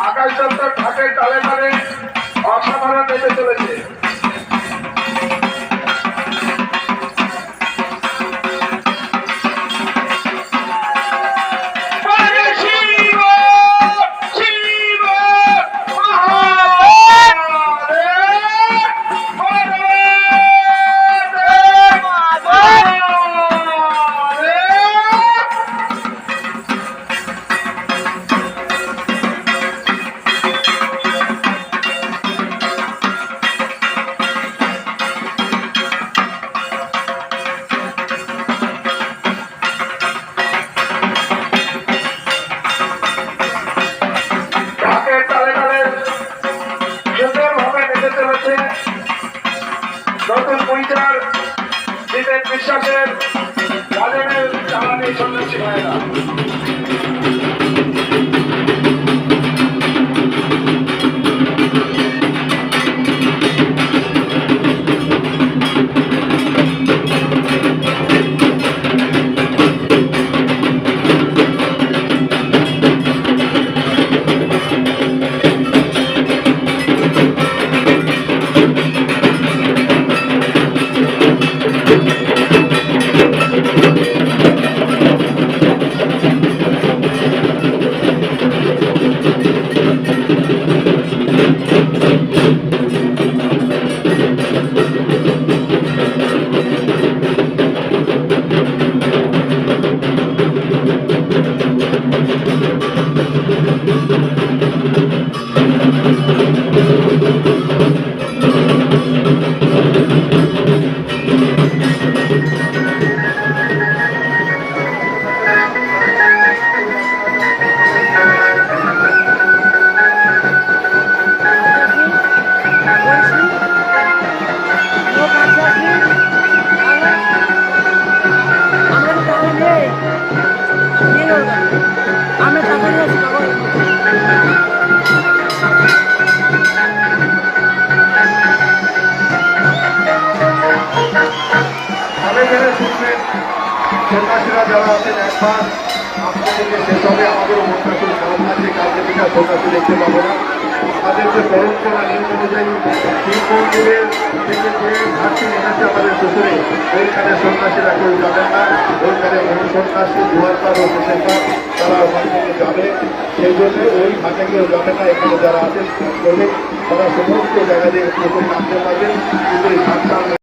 আকাশ চন্দ্র ঘাটের তালে তালে অসাধারণ বেঁচে চলেছে। নতুন পরিচার জিতেন বিশ্বাসের বাজারের জ্বালানি সন্ন্যাসী ভাইরা সন্ন্যাসীরা যারা আছেন একবার আপনাদেরকে শেষ হবে আমাদের মনটা খুব খারাপ আছে কালকে থেকে সন্ন্যাসী দেখতে পাবো না তাদের যে বরণ করা নিয়ম অনুযায়ী শিব মন্দিরের থেকে যে ঘাটটি নেমেছে আমাদের শ্বশুরে ওইখানে সন্ন্যাসীরা কেউ যাবেন না ওইখানে বহু সন্ন্যাসী দুয়ারপার ও শেষেরপার তারা ওখান থেকে যাবে সেই জন্য ওই ঘাটে কেউ যাবে না এখানে যারা আছেন তারা সমস্ত জায়গা দিয়ে নামতে পারবেন কিন্তু এই ঘাটটা